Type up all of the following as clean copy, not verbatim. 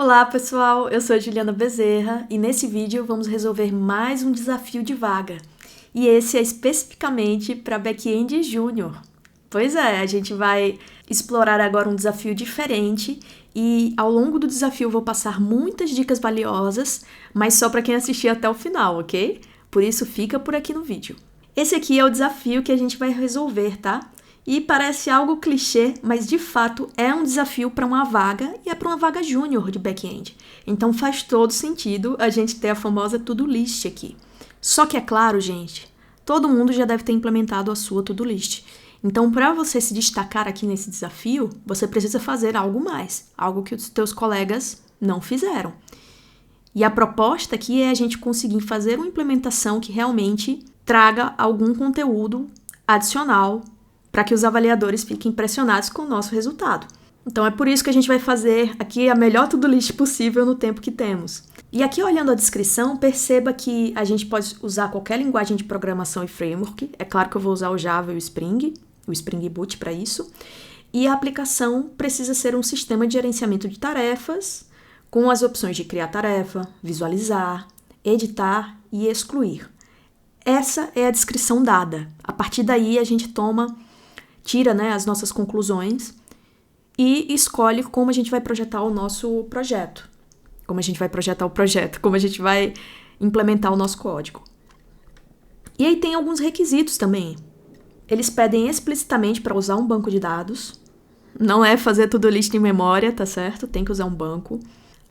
Olá pessoal, eu sou a Juliana Bezerra e nesse vídeo vamos resolver mais um desafio de vaga. E esse é especificamente para Back-end Júnior. Pois é, a gente vai explorar agora um desafio diferente e ao longo do desafio eu vou passar muitas dicas valiosas, mas só para quem assistir até o final, ok? Por isso fica por aqui no vídeo. Esse aqui é o desafio que a gente vai resolver, tá? E parece algo clichê, mas de fato é um desafio para uma vaga e é para uma vaga júnior de back-end. Então faz todo sentido a gente ter a famosa to-do list aqui. Só que é claro, gente, todo mundo já deve ter implementado a sua to-do list. Então, para você se destacar aqui nesse desafio, você precisa fazer algo mais, algo que os teus colegas não fizeram. E a proposta aqui é a gente conseguir fazer uma implementação que realmente traga algum conteúdo adicional para que os avaliadores fiquem impressionados com o nosso resultado. Então é por isso que a gente vai fazer aqui a melhor to-do list possível no tempo que temos. E aqui olhando a descrição, perceba que a gente pode usar qualquer linguagem de programação e framework. É claro que eu vou usar o Java e o Spring Boot para isso. E a aplicação precisa ser um sistema de gerenciamento de tarefas, com as opções de criar tarefa, visualizar, editar e excluir. Essa é a descrição dada. A partir daí a gente tira, as nossas conclusões e escolhe como a gente vai projetar o nosso projeto. Como a gente vai implementar o nosso código. E aí tem alguns requisitos também. Eles pedem explicitamente para usar um banco de dados. Não é fazer to-do list em memória, tá certo? Tem que usar um banco.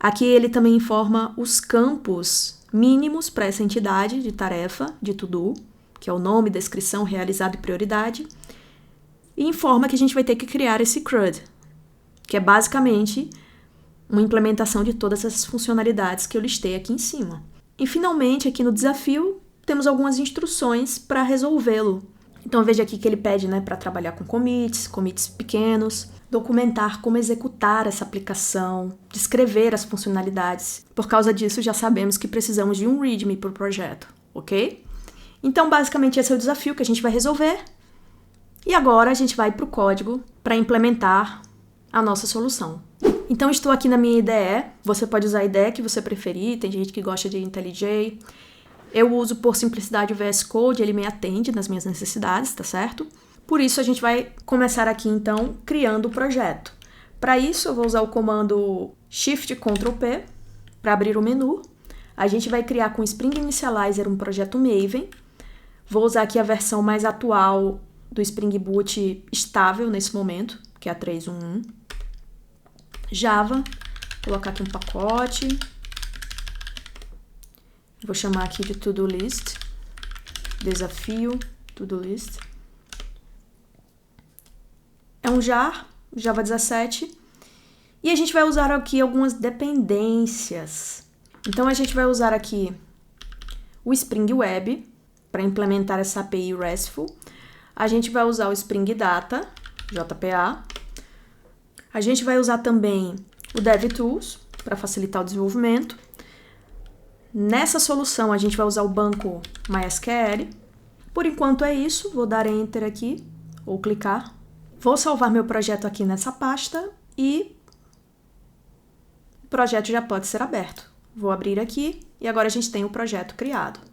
Aqui ele também informa os campos mínimos para essa entidade de tarefa, de to-do, que é o nome, descrição, realizado e prioridade. E informa que a gente vai ter que criar esse CRUD, que é basicamente uma implementação de todas essas funcionalidades que eu listei aqui em cima. E finalmente, aqui no desafio, temos algumas instruções para resolvê-lo. Então veja aqui que ele pede para trabalhar com commits pequenos, documentar como executar essa aplicação, descrever as funcionalidades. Por causa disso, já sabemos que precisamos de um README para o projeto, ok? Então, basicamente, esse é o desafio que a gente vai resolver. E agora a gente vai para o código para implementar a nossa solução. Então, estou aqui na minha IDE. Você pode usar a IDE que você preferir. Tem gente que gosta de IntelliJ. Eu uso, por simplicidade, o VS Code. Ele me atende nas minhas necessidades, tá certo? Por isso, a gente vai começar aqui, então, criando o projeto. Para isso, eu vou usar o comando Shift-Ctrl-P para abrir o menu. A gente vai criar com Spring Initializer um projeto Maven. Vou usar aqui a versão mais atual do Spring Boot estável nesse momento, que é a 3.1.1. Java, vou colocar aqui um pacote. Vou chamar aqui de To-Do List. Desafio, To-Do List. É um jar, Java 17. E a gente vai usar aqui algumas dependências. Então, a gente vai usar aqui o Spring Web para implementar essa API RESTful. A gente vai usar o Spring Data, JPA. A gente vai usar também o DevTools para facilitar o desenvolvimento. Nessa solução, a gente vai usar o banco MySQL. Por enquanto é isso, vou dar Enter aqui, ou clicar. Vou salvar meu projeto aqui nessa pasta e o projeto já pode ser aberto. Vou abrir aqui e agora a gente tem o projeto criado.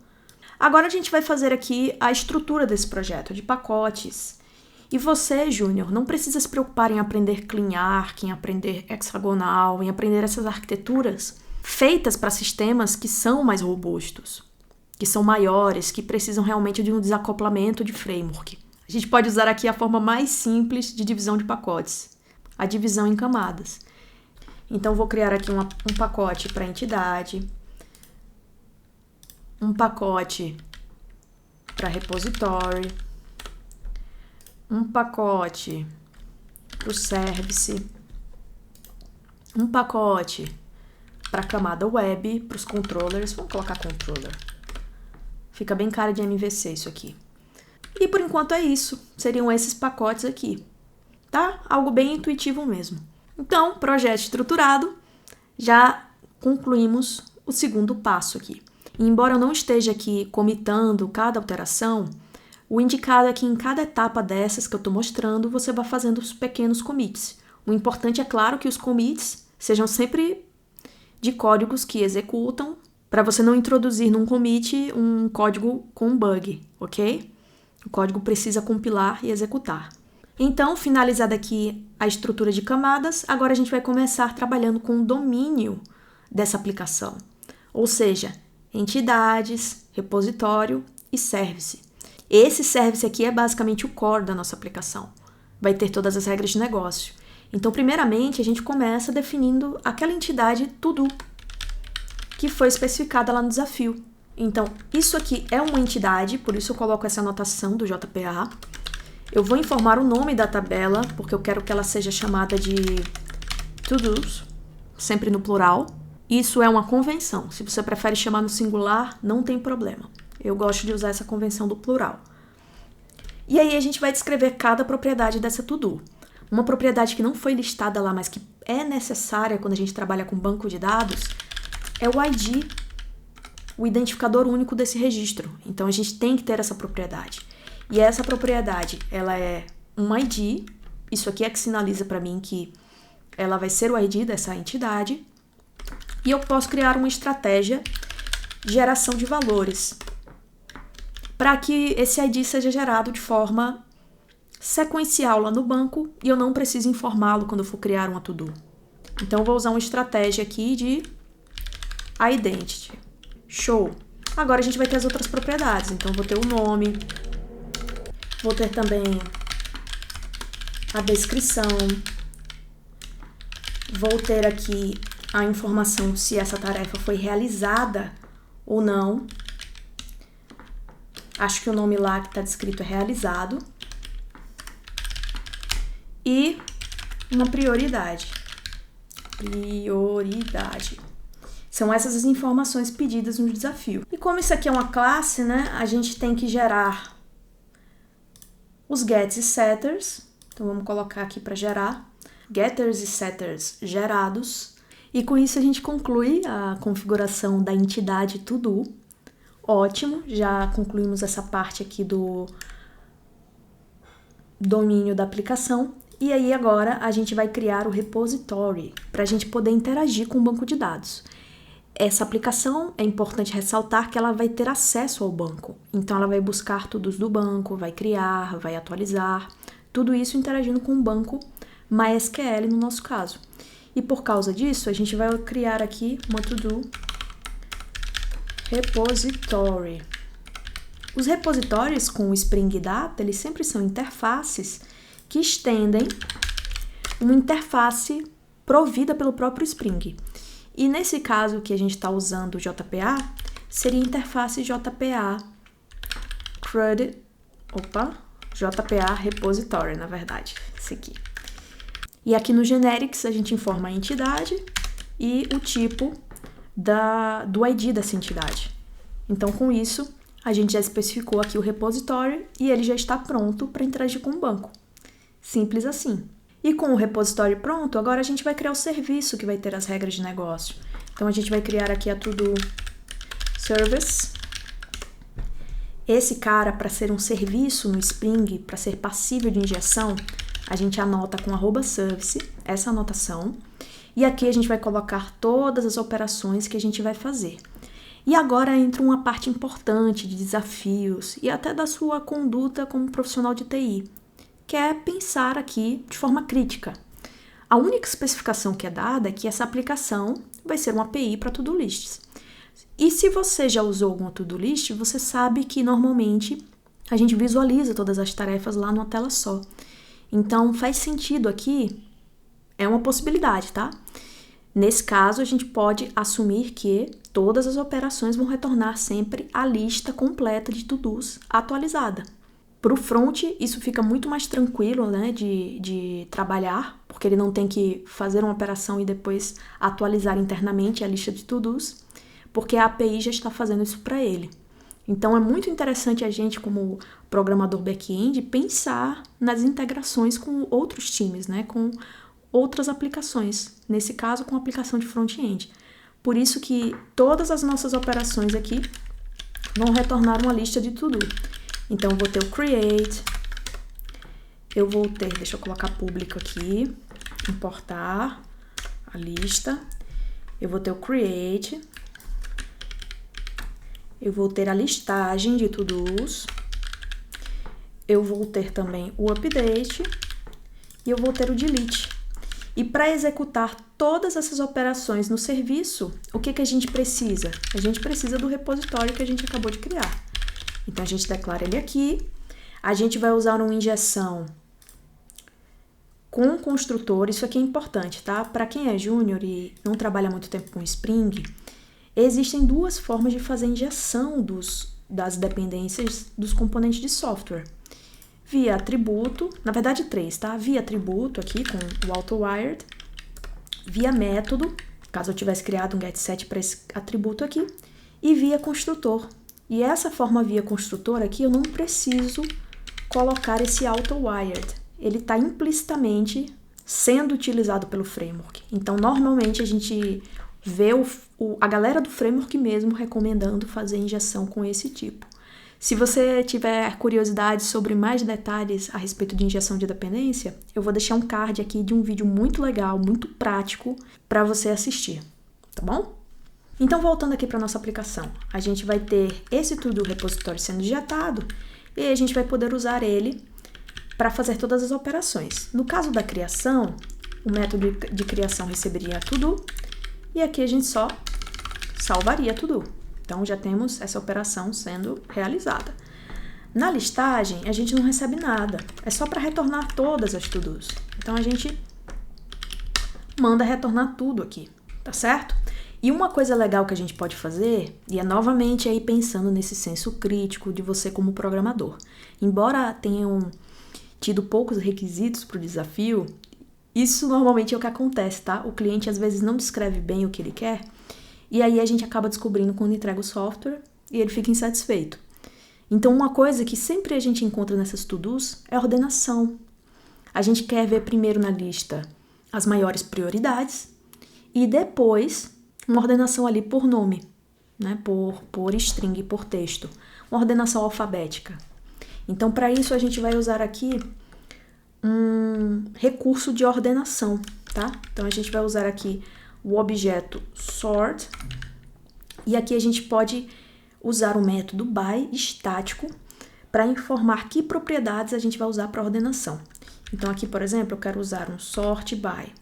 Agora a gente vai fazer aqui a estrutura desse projeto, de pacotes. E você, Júnior, não precisa se preocupar em aprender CleanArch, em aprender hexagonal, em aprender essas arquiteturas feitas para sistemas que são mais robustos, que são maiores, que precisam realmente de um desacoplamento de framework. A gente pode usar aqui a forma mais simples de divisão de pacotes, a divisão em camadas. Então, vou criar aqui um pacote para entidade, um pacote para repository, um pacote para o service, um pacote para a camada web, para os controllers. Vamos colocar controller. Fica bem cara de MVC isso aqui. E por enquanto é isso. Seriam esses pacotes aqui. Tá? Algo bem intuitivo mesmo. Então, projeto estruturado, já concluímos o segundo passo aqui. E embora eu não esteja aqui comitando cada alteração, o indicado é que em cada etapa dessas que eu estou mostrando, você vai fazendo os pequenos commits. O importante é claro que os commits sejam sempre de códigos que executam, para você não introduzir num commit um código com bug, ok? O código precisa compilar e executar. Então, finalizada aqui a estrutura de camadas, agora a gente vai começar trabalhando com o domínio dessa aplicação, ou seja, entidades, repositório e service. Esse service aqui é basicamente o core da nossa aplicação. Vai ter todas as regras de negócio. Então, primeiramente, a gente começa definindo aquela entidade to-do que foi especificada lá no desafio. Então, isso aqui é uma entidade, por isso eu coloco essa anotação do JPA. Eu vou informar o nome da tabela, porque eu quero que ela seja chamada de to-dos, sempre no plural. Isso é uma convenção. Se você prefere chamar no singular, não tem problema. Eu gosto de usar essa convenção do plural. E aí a gente vai descrever cada propriedade dessa to-do. Uma propriedade que não foi listada lá, mas que é necessária quando a gente trabalha com banco de dados, é o ID, o identificador único desse registro. Então a gente tem que ter essa propriedade. E essa propriedade, ela é um ID, isso aqui é que sinaliza para mim que ela vai ser o ID dessa entidade, e eu posso criar uma estratégia de geração de valores para que esse ID seja gerado de forma sequencial lá no banco e eu não preciso informá-lo quando eu for criar uma to-do. Então eu vou usar uma estratégia aqui de identity. Show! Agora a gente vai ter as outras propriedades, então eu vou ter o nome, vou ter também a descrição, vou ter aqui a informação se essa tarefa foi realizada ou não. Acho que o nome lá que está descrito é realizado. E uma prioridade. São essas as informações pedidas no desafio. E como isso aqui é uma classe, né, a gente tem que gerar os gets e setters. Então vamos colocar aqui para gerar getters e setters gerados. E com isso a gente conclui a configuração da entidade to-do. Ótimo, já concluímos essa parte aqui do domínio da aplicação. E aí agora a gente vai criar o repository para a gente poder interagir com o banco de dados. Essa aplicação, é importante ressaltar que ela vai ter acesso ao banco. Então ela vai buscar todos do banco, vai criar, vai atualizar, tudo isso interagindo com o banco MySQL no nosso caso. E por causa disso, a gente vai criar aqui uma to-do repository. Os repositórios com o Spring Data, eles sempre são interfaces que estendem uma interface provida pelo próprio Spring. E nesse caso que a gente está usando o JPA, seria a interface JPA JPA Repository, na verdade, esse aqui. E aqui no Generics a gente informa a entidade e o tipo do ID dessa entidade. Então, com isso, a gente já especificou aqui o repositório e ele já está pronto para interagir com o banco. Simples assim. E com o repositório pronto, agora a gente vai criar o serviço que vai ter as regras de negócio. Então, a gente vai criar aqui a to-do service. Esse cara, para ser um serviço no Spring, para ser passível de injeção, a gente anota com @service, essa anotação. E aqui a gente vai colocar todas as operações que a gente vai fazer. E agora entra uma parte importante de desafios e até da sua conduta como profissional de TI, que é pensar aqui de forma crítica. A única especificação que é dada é que essa aplicação vai ser uma API para to-do lists. E se você já usou alguma to-do list, você sabe que normalmente a gente visualiza todas as tarefas lá numa tela só. Então faz sentido aqui, é uma possibilidade, tá? Nesse caso, a gente pode assumir que todas as operações vão retornar sempre a lista completa de to-dos atualizada. Para o front, isso fica muito mais tranquilo, né, de trabalhar, porque ele não tem que fazer uma operação e depois atualizar internamente a lista de to-dos, porque a API já está fazendo isso para ele. Então, é muito interessante a gente, como programador back-end, pensar nas integrações com outros times, né, com outras aplicações, nesse caso, com a aplicação de front-end. Por isso que todas as nossas operações aqui vão retornar uma lista de to-do. Então, eu vou ter o create, eu vou ter, deixa eu colocar público aqui, importar a lista, eu vou ter o create, eu vou ter a listagem de to-dos, eu vou ter também o update e eu vou ter o delete. E para executar todas essas operações no serviço, o que a gente precisa? A gente precisa do repositório que a gente acabou de criar. Então, a gente declara ele aqui. A gente vai usar uma injeção com construtor. Isso aqui é importante, tá? Para quem é júnior e não trabalha muito tempo com Spring, existem duas formas de fazer injeção das dependências dos componentes de software. Via atributo, na verdade 3, tá? Via atributo aqui com o AutoWired, via método, caso eu tivesse criado um getSet para esse atributo aqui, e via construtor. E essa forma via construtor aqui eu não preciso colocar esse AutoWired. Ele está implicitamente sendo utilizado pelo framework. Então, normalmente a gente vê a galera do framework mesmo recomendando fazer injeção com esse tipo. Se você tiver curiosidade sobre mais detalhes a respeito de injeção de dependência, eu vou deixar um card aqui de um vídeo muito legal, muito prático para você assistir, tá bom? Então, voltando aqui para nossa aplicação, a gente vai ter esse to-do repositório sendo injetado e aí a gente vai poder usar ele para fazer todas as operações. No caso da criação, o método de criação receberia to-do e aqui a gente só salvaria to-do. Então, já temos essa operação sendo realizada. Na listagem, a gente não recebe nada. É só para retornar todas as to-dos. Então, a gente manda retornar tudo aqui, tá certo? E uma coisa legal que a gente pode fazer, e é novamente aí pensando nesse senso crítico de você como programador. Embora tenham tido poucos requisitos para o desafio, isso normalmente é o que acontece, tá? O cliente às vezes não descreve bem o que ele quer, e aí a gente acaba descobrindo quando entrega o software e ele fica insatisfeito. Então, uma coisa que sempre a gente encontra nessas to-dos é a ordenação. A gente quer ver primeiro na lista as maiores prioridades e depois uma ordenação ali por nome, né? Por string, por texto. Uma ordenação alfabética. Então, para isso, a gente vai usar aqui um recurso de ordenação, tá? Então, a gente vai usar aqui o objeto sort, e aqui a gente pode usar o método by estático para informar que propriedades a gente vai usar para ordenação. Então, aqui, por exemplo, eu quero usar um sort by,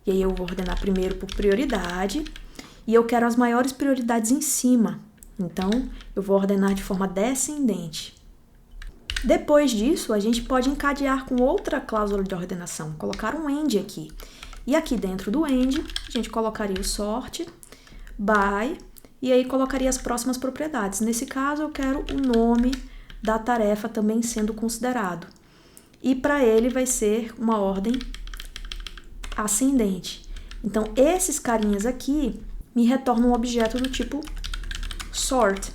e aí eu vou ordenar primeiro por prioridade, e eu quero as maiores prioridades em cima. Então, eu vou ordenar de forma descendente. Depois disso, a gente pode encadear com outra cláusula de ordenação, colocar um end aqui. E aqui dentro do end, a gente colocaria o sort by, e aí colocaria as próximas propriedades. Nesse caso, eu quero o nome da tarefa também sendo considerado. E para ele vai ser uma ordem ascendente. Então, esses carinhas aqui me retornam um objeto do tipo sort,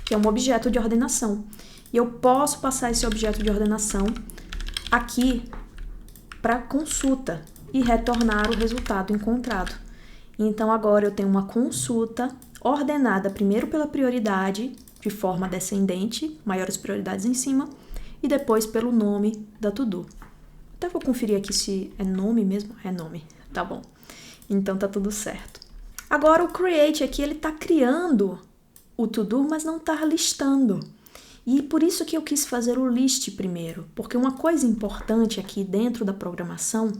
que é um objeto de ordenação. E eu posso passar esse objeto de ordenação aqui para consulta e retornar o resultado encontrado. Então, agora eu tenho uma consulta ordenada primeiro pela prioridade, de forma descendente, maiores prioridades em cima, e depois pelo nome da to-do. Até vou conferir aqui se é nome mesmo. É nome, tá bom. Então, tá tudo certo. Agora, o create aqui, ele tá criando o to-do, mas não tá listando. E por isso que eu quis fazer o list primeiro, porque uma coisa importante aqui dentro da programação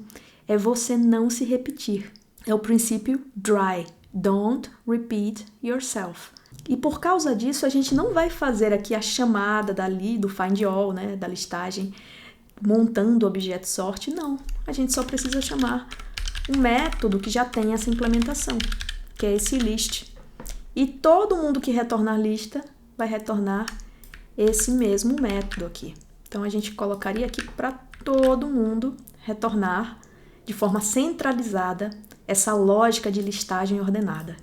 é você não se repetir. É o princípio DRY, Don't Repeat Yourself. E por causa disso, a gente não vai fazer aqui a chamada do find all, né, da listagem, montando o objeto sort, não. A gente só precisa chamar um método que já tem essa implementação, que é esse list. E todo mundo que retornar lista vai retornar esse mesmo método aqui. Então, a gente colocaria aqui para todo mundo retornar de forma centralizada essa lógica de listagem ordenada.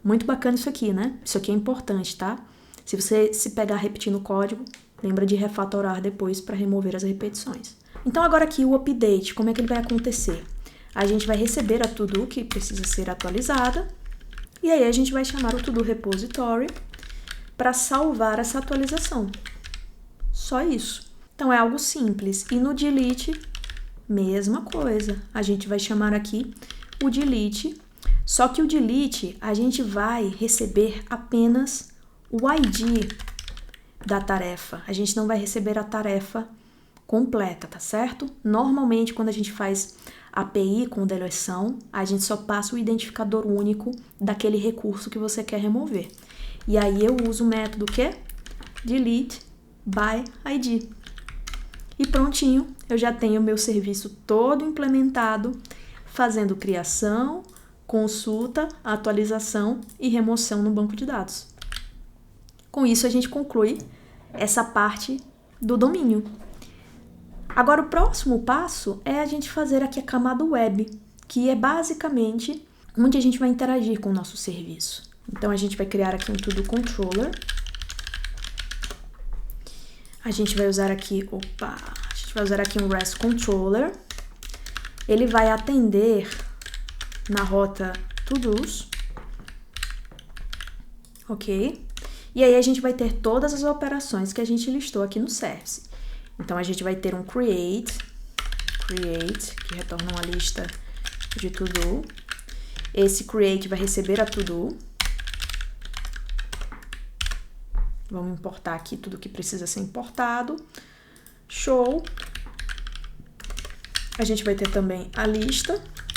Muito bacana isso aqui, né? Isso aqui é importante, tá? Se você se pegar repetindo o código, lembra de refatorar depois para remover as repetições. Então, agora aqui o update, como é que ele vai acontecer? A gente vai receber a to-do que precisa ser atualizada, e aí a gente vai chamar o to-do repository para salvar essa atualização. Só isso. Então, é algo simples. E no delete, mesma coisa. A gente vai chamar aqui o delete, Só que o delete, a gente vai receber apenas o ID da tarefa. A gente não vai receber a tarefa completa, tá certo? Normalmente, quando a gente faz API com deleção, a gente só passa o identificador único daquele recurso que você quer remover. E aí eu uso o método que? Delete by ID. E prontinho, eu já tenho o meu serviço todo implementado, fazendo criação, consulta, atualização e remoção no banco de dados. Com isso, a gente conclui essa parte do domínio. Agora, o próximo passo é a gente fazer aqui a camada web, que é basicamente onde a gente vai interagir com o nosso serviço. Então, a gente vai criar aqui um To-Do Controller. A gente vai usar aqui, um REST Controller. Ele vai atender na rota To-Dos, ok? E aí a gente vai ter todas as operações que a gente listou aqui no service. Então, a gente vai ter um create, que retorna uma lista de to-do. Esse create vai receber a to-do. Vamos importar aqui tudo que precisa ser importado. Show. A gente vai ter também a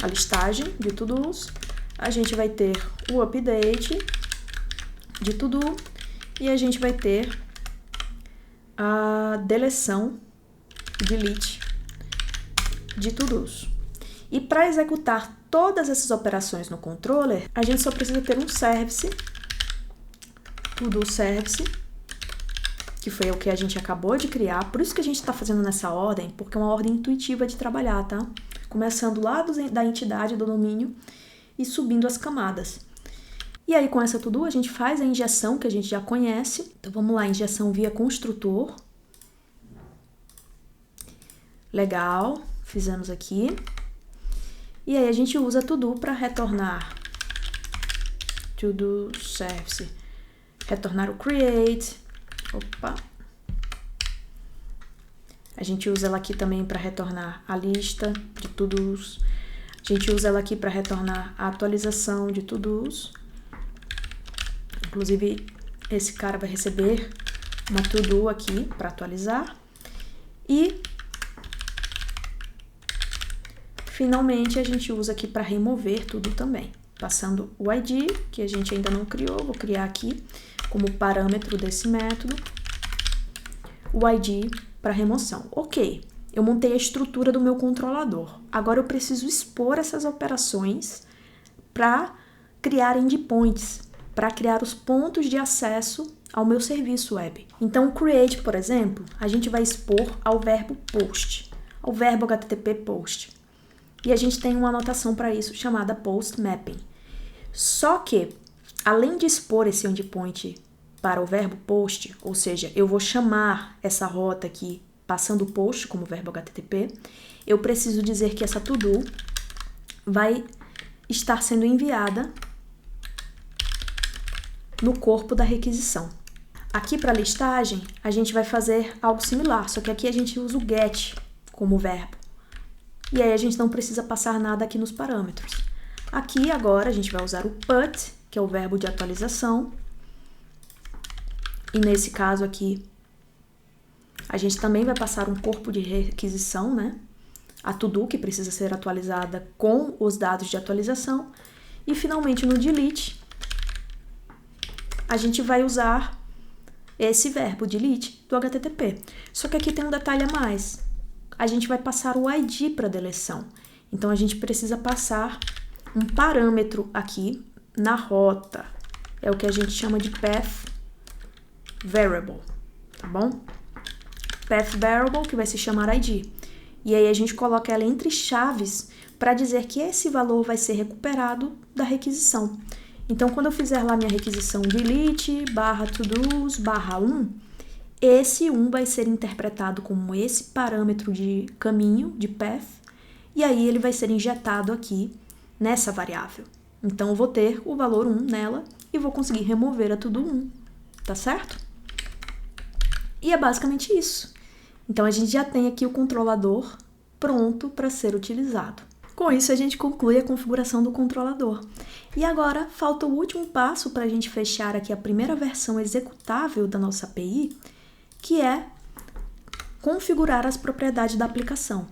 listagem de to-dos. A gente vai ter o update de to-do. E a gente vai ter a deleção, delete de to-dos. E para executar todas essas operações no controller, a gente só precisa ter um service, to-do service, que foi o que a gente acabou de criar. Por isso que a gente está fazendo nessa ordem, porque é uma ordem intuitiva de trabalhar, tá? Começando lá da entidade do domínio e subindo as camadas. E aí, com essa to-do, a gente faz a injeção que a gente já conhece. Então, vamos lá, injeção via construtor. Legal, fizemos aqui. E aí, a gente usa to-do para retornar to-do service. Retornar o create. A gente usa ela aqui também para retornar a lista de to-dos. A gente usa ela aqui para retornar a atualização de to-dos. Inclusive, esse cara vai receber uma to-do aqui para atualizar. E, finalmente, a gente usa aqui para remover tudo também. Passando o ID, que a gente ainda não criou, vou criar aqui como parâmetro desse método, o ID para remoção. Ok, eu montei a estrutura do meu controlador. Agora eu preciso expor essas operações para criar endpoints, para criar os pontos de acesso ao meu serviço web. Então, o create, por exemplo, a gente vai expor ao verbo post, ao verbo HTTP post. E a gente tem uma anotação para isso chamada post mapping. Só que, além de expor esse endpoint para o verbo post, ou seja, eu vou chamar essa rota aqui passando o post como verbo HTTP, eu preciso dizer que essa to-do vai estar sendo enviada no corpo da requisição. Aqui para listagem, a gente vai fazer algo similar, só que aqui a gente usa o get como verbo. E aí a gente não precisa passar nada aqui nos parâmetros. Aqui agora a gente vai usar o put, que é o verbo de atualização. E nesse caso aqui, a gente também vai passar um corpo de requisição, né? A to-do que precisa ser atualizada com os dados de atualização. E finalmente no delete, a gente vai usar esse verbo delete do HTTP. Só que aqui tem um detalhe a mais. A gente vai passar o ID para deleção. Então, a gente precisa passar um parâmetro aqui na rota. É o que a gente chama de path variable, tá bom? Path variable, que vai se chamar ID. E aí, a gente coloca ela entre chaves para dizer que esse valor vai ser recuperado da requisição. Então, quando eu fizer lá minha requisição delete /todos /1, esse 1 vai ser interpretado como esse parâmetro de caminho, de path, e aí ele vai ser injetado aqui nessa variável. Então, eu vou ter o valor 1 nela e vou conseguir remover a to-do 1, tá certo? E é basicamente isso. Então, a gente já tem aqui o controlador pronto para ser utilizado. Com isso, a gente conclui a configuração do controlador. E agora, falta o último passo para a gente fechar aqui a primeira versão executável da nossa API, que é configurar as propriedades da aplicação.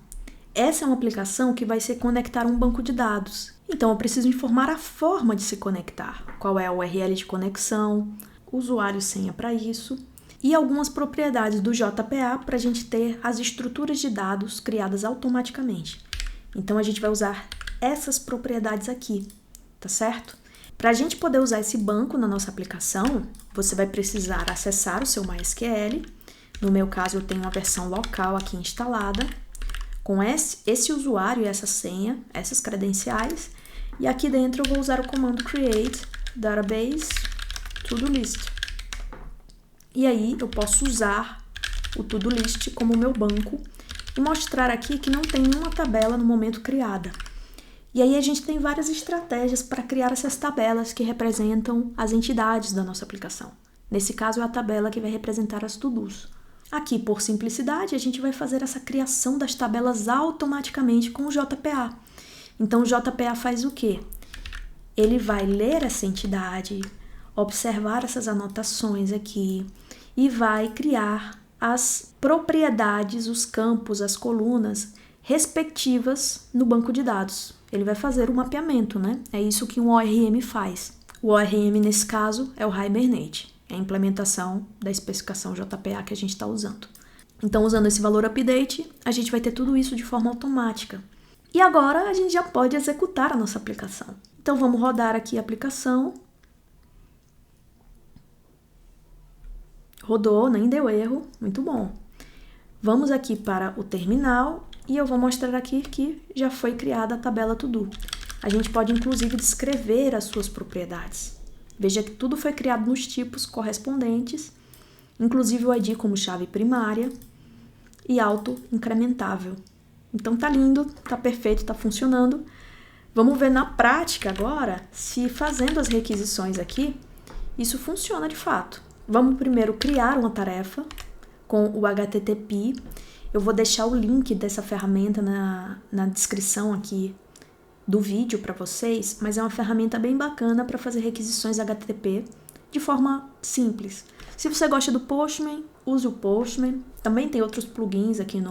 Essa é uma aplicação que vai se conectar a um banco de dados. Então, eu preciso informar a forma de se conectar. Qual é a URL de conexão, usuário e senha para isso, e algumas propriedades do JPA para a gente ter as estruturas de dados criadas automaticamente. Então, a gente vai usar essas propriedades aqui, tá certo? Para a gente poder usar esse banco na nossa aplicação, você vai precisar acessar o seu MySQL. No meu caso, eu tenho uma versão local aqui instalada, com esse usuário e essa senha, essas credenciais. E aqui dentro eu vou usar o comando create database to-do list. E aí eu posso usar o to-do list como meu banco e mostrar aqui que não tem nenhuma tabela no momento criada. E aí a gente tem várias estratégias para criar essas tabelas que representam as entidades da nossa aplicação. Nesse caso é a tabela que vai representar as to-dos. Aqui, por simplicidade, a gente vai fazer essa criação das tabelas automaticamente com o JPA. Então o JPA faz o quê? Ele vai ler essa entidade, observar essas anotações aqui e vai criar as propriedades, os campos, as colunas respectivas no banco de dados. Ele vai fazer o mapeamento, né? É isso que um ORM faz. O ORM, nesse caso, é o Hibernate. É a implementação da especificação JPA que a gente está usando. Então, usando esse valor update, a gente vai ter tudo isso de forma automática. E agora, a gente já pode executar a nossa aplicação. Então, vamos rodar aqui a aplicação. Rodou, nem deu erro, muito bom. Vamos aqui para o terminal e eu vou mostrar aqui que já foi criada a tabela to-do. A gente pode inclusive descrever as suas propriedades. Veja que tudo foi criado nos tipos correspondentes, inclusive o ID como chave primária e auto-incrementável. Então tá lindo, tá perfeito, tá funcionando. Vamos ver na prática agora se fazendo as requisições aqui, isso funciona de fato. Vamos primeiro criar uma tarefa com o HTTP. Eu vou deixar o link dessa ferramenta na descrição aqui do vídeo para vocês, mas é uma ferramenta bem bacana para fazer requisições HTTP de forma simples. Se você gosta do Postman, use o Postman. Também tem outros plugins aqui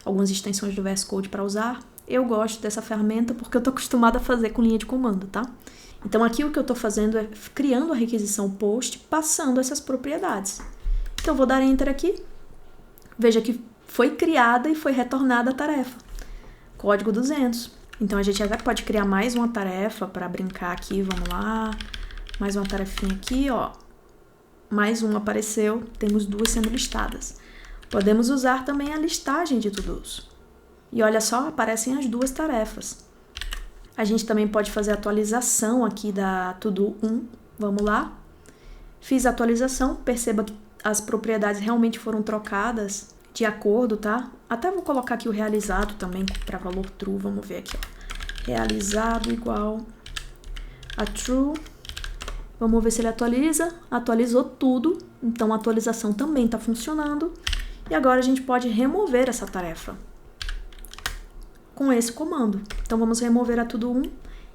algumas extensões do VS Code para usar. Eu gosto dessa ferramenta porque eu estou acostumada a fazer com linha de comando, tá? Então aqui o que eu estou fazendo é criando a requisição post, passando essas propriedades. Então eu vou dar Enter aqui. Veja que foi criada e foi retornada a tarefa. Código 200. Então a gente até pode criar mais uma tarefa para brincar aqui, vamos lá. Mais uma tarefinha aqui, ó. Mais uma apareceu, temos duas sendo listadas. Podemos usar também a listagem de to-dos. E olha só, aparecem as duas tarefas. A gente também pode fazer a atualização aqui da to-do 1. Vamos lá. Fiz a atualização, perceba que as propriedades realmente foram trocadas de acordo, tá? Até vou colocar aqui o realizado também para valor true, vamos ver aqui, ó. Realizado igual a true. Vamos ver se ele atualiza. Atualizou tudo, então a atualização também está funcionando. E agora a gente pode remover essa tarefa com esse comando. Então vamos remover a to-do 1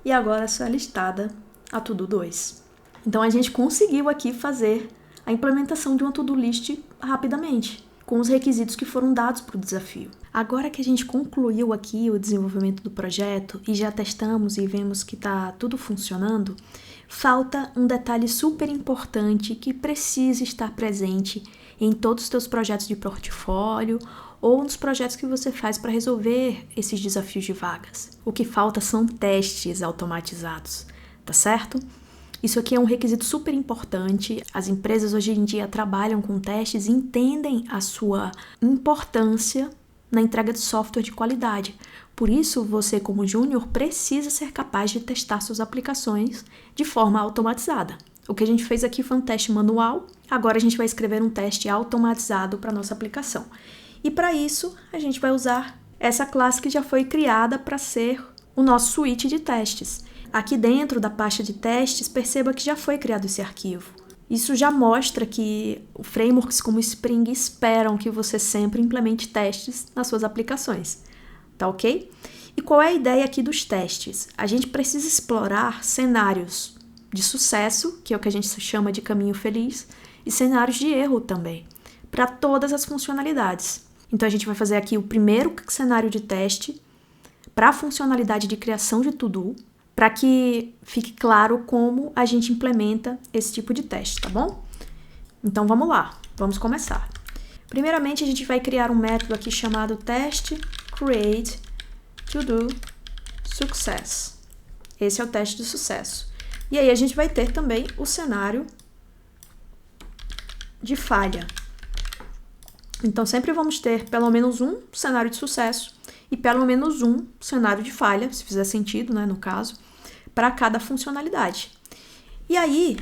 e agora só é listada a to-do 2. Então a gente conseguiu aqui fazer a implementação de uma to-do list rapidamente, com os requisitos que foram dados para o desafio. Agora que a gente concluiu aqui o desenvolvimento do projeto e já testamos e vemos que está tudo funcionando, falta um detalhe super importante que precisa estar presente em todos os seus projetos de portfólio ou nos projetos que você faz para resolver esses desafios de vagas. O que falta são testes automatizados, tá certo? Isso aqui é um requisito super importante. As empresas hoje em dia trabalham com testes e entendem a sua importância na entrega de software de qualidade. Por isso, você como júnior precisa ser capaz de testar suas aplicações de forma automatizada. O que a gente fez aqui foi um teste manual, agora a gente vai escrever um teste automatizado para a nossa aplicação. E para isso, a gente vai usar essa classe que já foi criada para ser o nosso suíte de testes. Aqui dentro da pasta de testes, perceba que já foi criado esse arquivo. Isso já mostra que frameworks como Spring esperam que você sempre implemente testes nas suas aplicações, tá ok? E qual é a ideia aqui dos testes? A gente precisa explorar cenários de sucesso, que é o que a gente chama de caminho feliz, e cenários de erro também, para todas as funcionalidades. Então, a gente vai fazer aqui o primeiro cenário de teste para a funcionalidade de criação de to-do, para que fique claro como a gente implementa esse tipo de teste, tá bom? Então, vamos lá, vamos começar. Primeiramente, a gente vai criar um método aqui chamado teste create to-do success. Esse é o teste de sucesso. E aí, a gente vai ter também o cenário de falha. Então, sempre vamos ter pelo menos um cenário de sucesso e pelo menos um cenário de falha, se fizer sentido, né, no caso, para cada funcionalidade. E aí,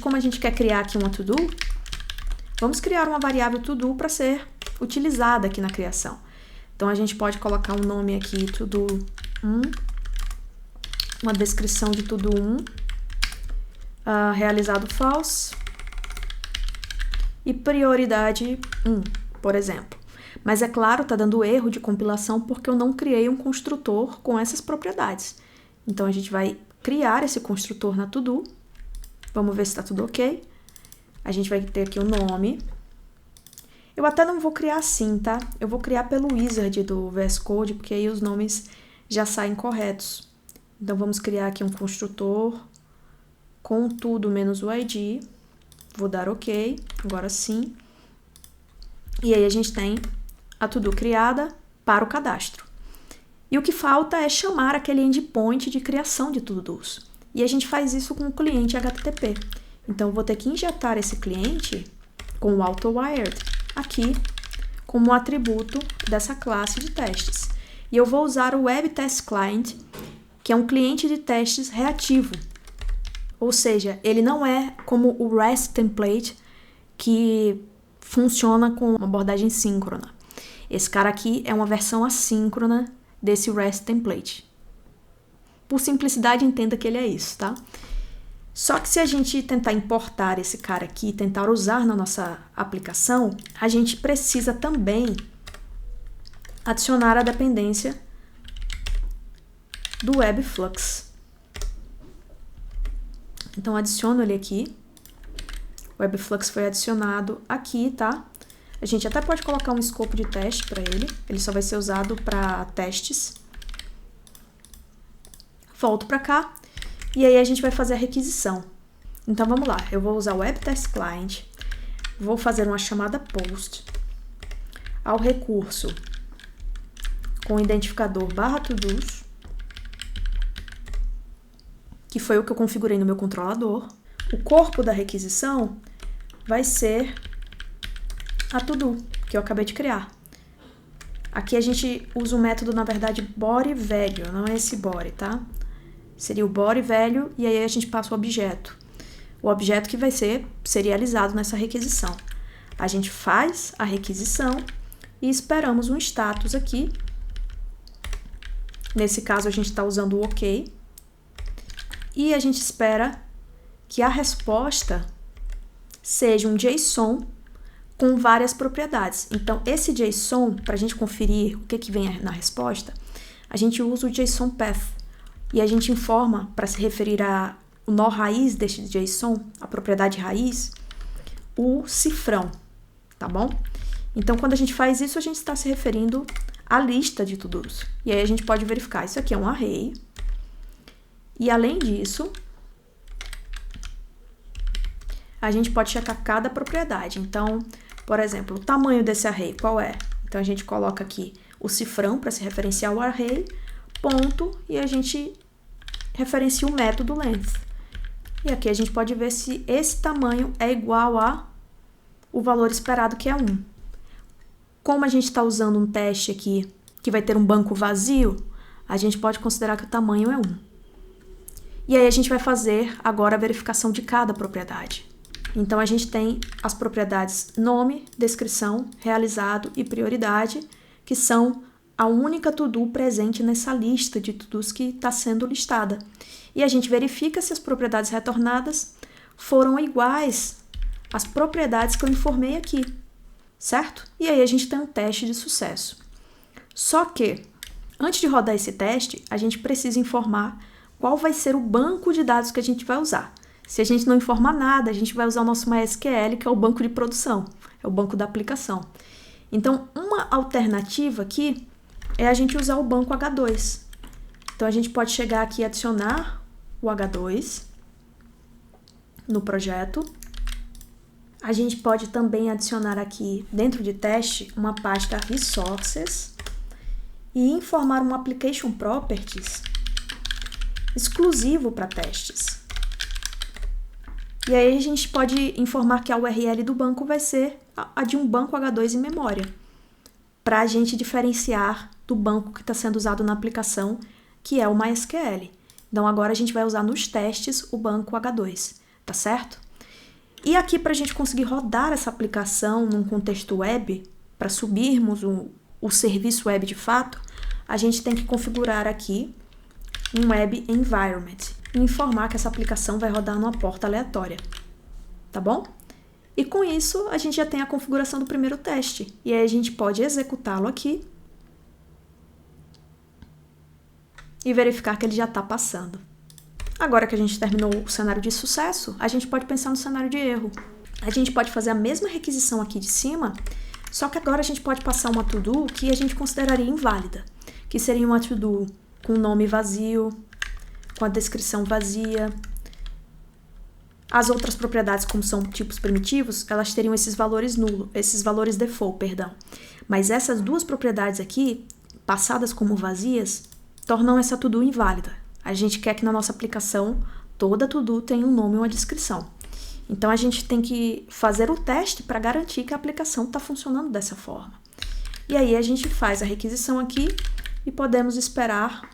como a gente quer criar aqui uma to-do, vamos criar uma variável to-do para ser utilizada aqui na criação. Então, a gente pode colocar um nome aqui, to-do 1, uma descrição de to-do 1, realizado false, e prioridade 1, por exemplo. Mas é claro, está dando erro de compilação porque eu não criei um construtor com essas propriedades. Então, a gente vai criar esse construtor na to-do. Vamos ver se está tudo ok. A gente vai ter aqui o nome. Eu até não vou criar assim, tá? Eu vou criar pelo wizard do VS Code, porque aí os nomes já saem corretos. Então, vamos criar aqui um construtor com tudo menos o ID. Vou dar ok, agora sim. E aí a gente tem a to-do criada para o cadastro. E o que falta é chamar aquele endpoint de criação de to-dos. E a gente faz isso com o cliente HTTP. Então, eu vou ter que injetar esse cliente com o AutoWired aqui como atributo dessa classe de testes. E eu vou usar o Web Test Client, que é um cliente de testes reativo. Ou seja, ele não é como o REST template que funciona com uma abordagem síncrona. Esse cara aqui é uma versão assíncrona desse REST template. Por simplicidade, entenda que ele é isso, tá? Só que se a gente tentar importar esse cara aqui, tentar usar na nossa aplicação, a gente precisa também adicionar a dependência do Webflux. Então, adiciono ele aqui. O Webflux foi adicionado aqui, tá? A gente até pode colocar um escopo de teste para ele. Ele só vai ser usado para testes. Volto para cá. E aí, a gente vai fazer a requisição. Então, vamos lá. Eu vou usar o Web Test Client. Vou fazer uma chamada post ao recurso com o identificador /todos, que foi o que eu configurei no meu controlador. O corpo da requisição vai ser a to-do, que eu acabei de criar. Aqui a gente usa o método, na verdade, bodyValue, não é esse body, tá? Seria o bodyValue e aí a gente passa o objeto. O objeto que vai ser serializado nessa requisição. A gente faz a requisição e esperamos um status aqui. Nesse caso, a gente está usando o OK. E a gente espera que a resposta seja um JSON com várias propriedades. Então, esse JSON, para a gente conferir o que vem na resposta, a gente usa o JSON Path. E a gente informa, para se referir ao nó raiz deste JSON, a propriedade raiz, o cifrão, tá bom? Então, quando a gente faz isso, a gente está se referindo à lista de to-dos. E aí a gente pode verificar, isso aqui é um array. E além disso, a gente pode checar cada propriedade. Então, por exemplo, o tamanho desse array, qual é? Então, a gente coloca aqui o cifrão para se referenciar ao array, ponto, e a gente referencia o método length. E aqui a gente pode ver se esse tamanho é igual a o valor esperado, que é 1. Como a gente está usando um teste aqui que vai ter um banco vazio, a gente pode considerar que o tamanho é 1. E aí a gente vai fazer agora a verificação de cada propriedade. Então, a gente tem as propriedades nome, descrição, realizado e prioridade, que são a única to-do presente nessa lista de to-dos que está sendo listada. E a gente verifica se as propriedades retornadas foram iguais às propriedades que eu informei aqui, certo? E aí a gente tem um teste de sucesso. Só que Antes de rodar esse teste, a gente precisa informar qual vai ser o banco de dados que a gente vai usar. Se a gente não informar nada, a gente vai usar o nosso MySQL, que é o banco de produção, é o banco da aplicação. Então, uma alternativa aqui é a gente usar o banco H2. Então, a gente pode chegar aqui e adicionar o H2 no projeto. A gente pode também adicionar aqui, dentro de teste, uma pasta Resources e informar um Application Properties exclusivo para testes. E aí a gente pode informar que a URL do banco vai ser a de um banco H2 em memória, para a gente diferenciar do banco que está sendo usado na aplicação, que é o MySQL. Então agora a gente vai usar nos testes o banco H2, tá certo? E aqui, para a gente conseguir rodar essa aplicação num contexto web, para subirmos o serviço web de fato, a gente tem que configurar aqui um Web Environment e informar que essa aplicação vai rodar numa porta aleatória, tá bom? E com isso, a gente já tem a configuração do primeiro teste. E aí a gente pode executá-lo aqui e verificar que ele já está passando. Agora que a gente terminou o cenário de sucesso, a gente pode pensar no cenário de erro. A gente pode fazer a mesma requisição aqui de cima, só que agora a gente pode passar uma to-do que a gente consideraria inválida, que seria uma to-do com nome vazio, com a descrição vazia. As outras propriedades, como são tipos primitivos, elas teriam esses valores nulos, esses valores default, perdão. Mas essas duas propriedades aqui, passadas como vazias, tornam essa to-do inválida. A gente quer que na nossa aplicação toda to-do tenha um nome e uma descrição. Então a gente tem que fazer o teste para garantir que a aplicação está funcionando dessa forma. E aí a gente faz a requisição aqui e podemos esperar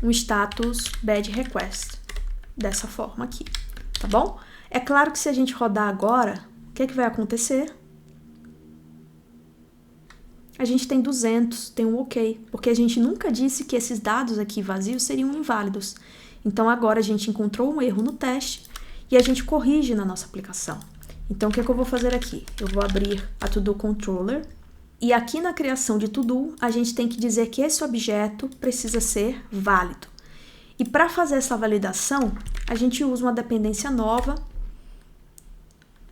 um status bad request dessa forma aqui, tá bom? É claro que se a gente rodar agora, o que é que vai acontecer? A gente tem 200, tem um OK, porque a gente nunca disse que esses dados aqui vazios seriam inválidos. Então agora a gente encontrou um erro no teste e a gente corrige na nossa aplicação. Então o que é que eu vou fazer aqui? Eu vou abrir a To-Do Controller e aqui na criação de To-Do a gente tem que dizer que esse objeto precisa ser válido. E para fazer essa validação, a gente usa uma dependência nova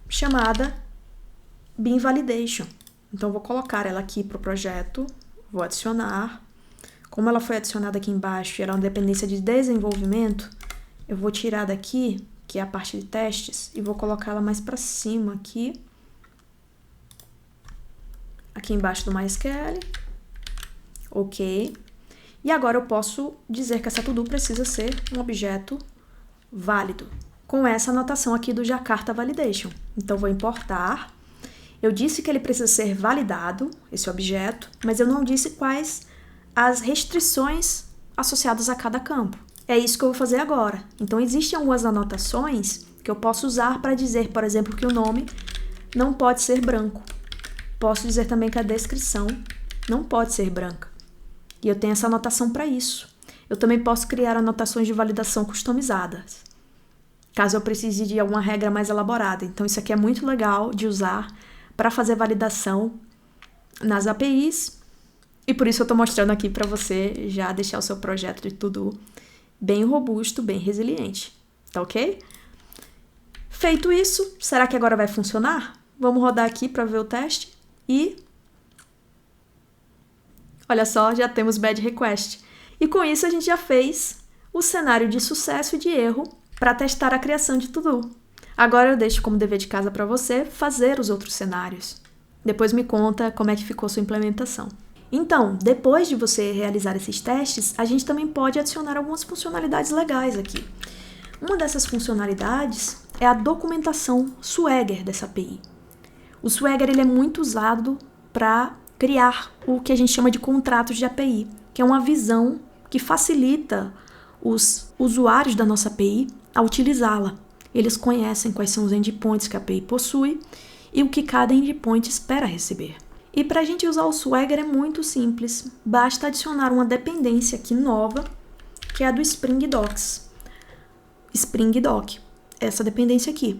chamada Bean Validation. Então, eu vou colocar ela aqui para o projeto, vou adicionar. Como ela foi adicionada aqui embaixo e ela é uma dependência de desenvolvimento, eu vou tirar daqui, que é a parte de testes, e vou colocar ela mais para cima aqui. Aqui embaixo do MySQL. OK. E agora eu posso dizer que essa to-do precisa ser um objeto válido, com essa anotação aqui do Jakarta Validation. Então, vou importar. Eu disse que ele precisa ser validado, esse objeto, mas eu não disse quais as restrições associadas a cada campo. É isso que eu vou fazer agora. Então, existem algumas anotações que eu posso usar para dizer, por exemplo, que o nome não pode ser branco. Posso dizer também que a descrição não pode ser branca. E eu tenho essa anotação para isso. Eu também posso criar anotações de validação customizadas, caso eu precise de alguma regra mais elaborada. Então, isso aqui é muito legal de usar para fazer validação nas APIs, e por isso eu estou mostrando aqui para você já deixar o seu projeto de To-Do bem robusto, bem resiliente, tá ok? Feito isso, será que agora vai funcionar? Vamos rodar aqui para ver o teste e... olha só, já temos bad request. E com isso a gente já fez o cenário de sucesso e de erro para testar a criação de To-Do. Agora eu deixo como dever de casa para você fazer os outros cenários. Depois me conta como é que ficou sua implementação. Então, depois de você realizar esses testes, a gente também pode adicionar algumas funcionalidades legais aqui. Uma dessas funcionalidades é a documentação Swagger dessa API. O Swagger ele é muito usado para criar o que a gente chama de contratos de API, que é uma visão que facilita os usuários da nossa API a utilizá-la. Eles conhecem quais são os endpoints que a API possui e o que cada endpoint espera receber. E para a gente usar o Swagger é muito simples. Basta adicionar uma dependência aqui nova, que é a do Spring Docs. Spring Doc, essa dependência aqui.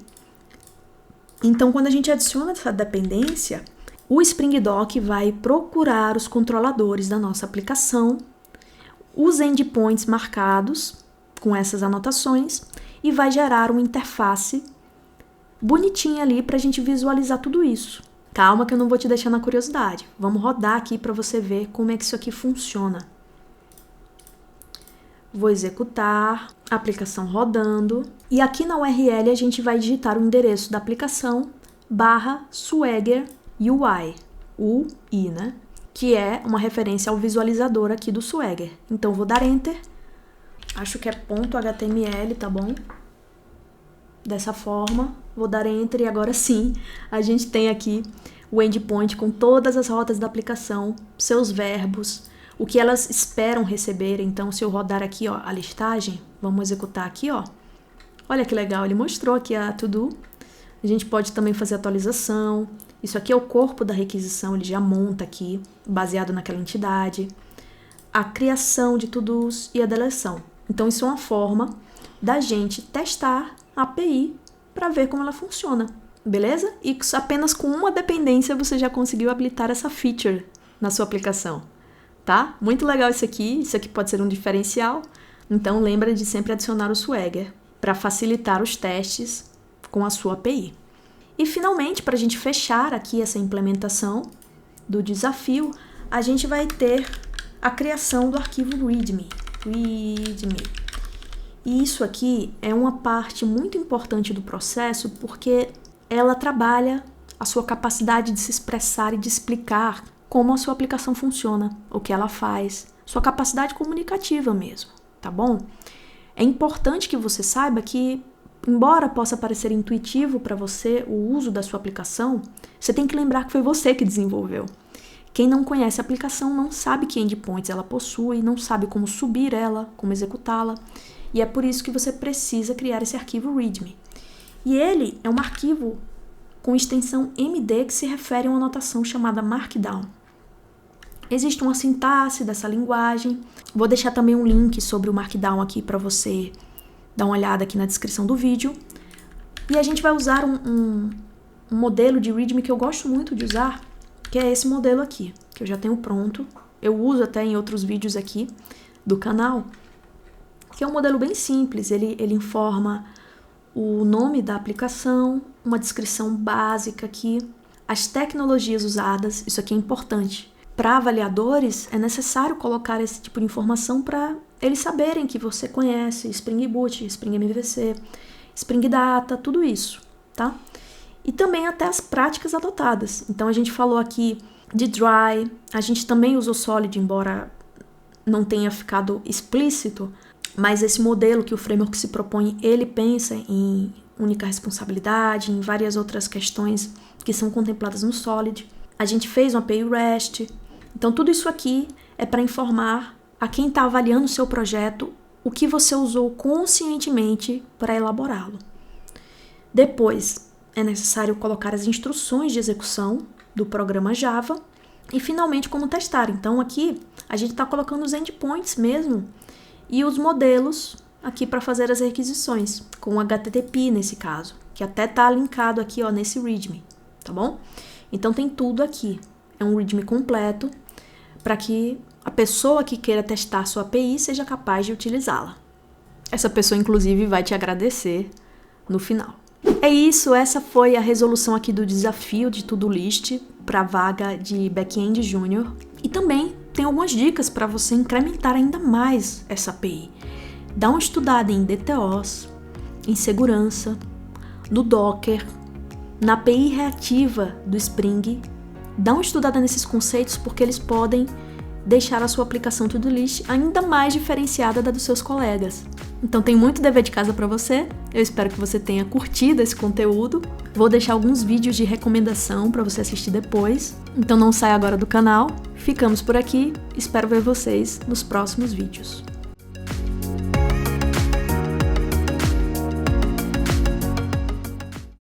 Então, quando a gente adiciona essa dependência, o Spring Dock vai procurar os controladores da nossa aplicação, os endpoints marcados com essas anotações e vai gerar uma interface bonitinha ali para a gente visualizar tudo isso. Calma que eu não vou te deixar na curiosidade. Vamos rodar aqui para você ver como é que isso aqui funciona. Vou executar, a aplicação rodando. E aqui na URL a gente vai digitar o endereço da aplicação /Swagger UI, UI, né? Que é uma referência ao visualizador aqui do Swagger. Então vou dar Enter. Acho que é .html, tá bom? Dessa forma, vou dar Enter e agora sim, a gente tem aqui o endpoint com todas as rotas da aplicação, seus verbos, o que elas esperam receber. Então, se eu rodar aqui, ó, a listagem, vamos executar aqui, ó. Olha que legal, ele mostrou aqui a to-do. A gente pode também fazer atualização. Isso aqui é o corpo da requisição, ele já monta aqui, baseado naquela entidade. A criação de to-dos e a deleção. Então, isso é uma forma da gente testar a API para ver como ela funciona, beleza? E apenas com uma dependência você já conseguiu habilitar essa feature na sua aplicação, tá? Muito legal isso aqui pode ser um diferencial. Então, lembra de sempre adicionar o Swagger para facilitar os testes com a sua API. E, finalmente, para a gente fechar aqui essa implementação do desafio, a gente vai ter a criação do arquivo README. E isso aqui é uma parte muito importante do processo porque ela trabalha a sua capacidade de se expressar e de explicar como a sua aplicação funciona, o que ela faz, sua capacidade comunicativa mesmo, tá bom? É importante que você saiba que, embora possa parecer intuitivo para você o uso da sua aplicação, você tem que lembrar que foi você que desenvolveu. Quem não conhece a aplicação não sabe que endpoints ela possui, não sabe como subir ela, como executá-la. E é por isso que você precisa criar esse arquivo README. E ele é um arquivo com extensão MD que se refere a uma notação chamada Markdown. Existe uma sintaxe dessa linguagem. Vou deixar também um link sobre o Markdown aqui para você dar uma olhada aqui na descrição do vídeo. E a gente vai usar um modelo de README que eu gosto muito de usar, que é esse modelo aqui, que eu já tenho pronto. Eu uso até em outros vídeos aqui do canal, que é um modelo bem simples. Ele informa o nome da aplicação, uma descrição básica aqui, as tecnologias usadas. Isso aqui é importante. Para avaliadores, é necessário colocar esse tipo de informação para eles saberem que você conhece Spring Boot, Spring MVC, Spring Data, tudo isso, tá? E também até as práticas adotadas. Então, a gente falou aqui de Dry, a gente também usou Solid, embora não tenha ficado explícito, mas esse modelo que o framework se propõe, ele pensa em única responsabilidade, em várias outras questões que são contempladas no Solid. A gente fez uma API REST. Então, tudo isso aqui é para informar a quem está avaliando o seu projeto o que você usou conscientemente para elaborá-lo. Depois, é necessário colocar as instruções de execução do programa Java e, finalmente, como testar. Então, aqui, a gente está colocando os endpoints mesmo e os modelos aqui para fazer as requisições, com HTTP nesse caso, que até está linkado aqui, ó, nesse README, tá bom? Então, tem tudo aqui. É um README completo para que a pessoa que queira testar sua API seja capaz de utilizá-la. Essa pessoa, inclusive, vai te agradecer no final. É isso, essa foi a resolução aqui do desafio de To-Do List para a vaga de Back-end Júnior. E também tem algumas dicas para você incrementar ainda mais essa API. Dá uma estudada em DTOs, em segurança, no Docker, na API reativa do Spring. Dá uma estudada nesses conceitos porque eles podem deixar a sua aplicação To-Do List ainda mais diferenciada da dos seus colegas. Então tem muito dever de casa para você. Eu espero que você tenha curtido esse conteúdo. Vou deixar alguns vídeos de recomendação para você assistir depois. Então não saia agora do canal. Ficamos por aqui. Espero ver vocês nos próximos vídeos.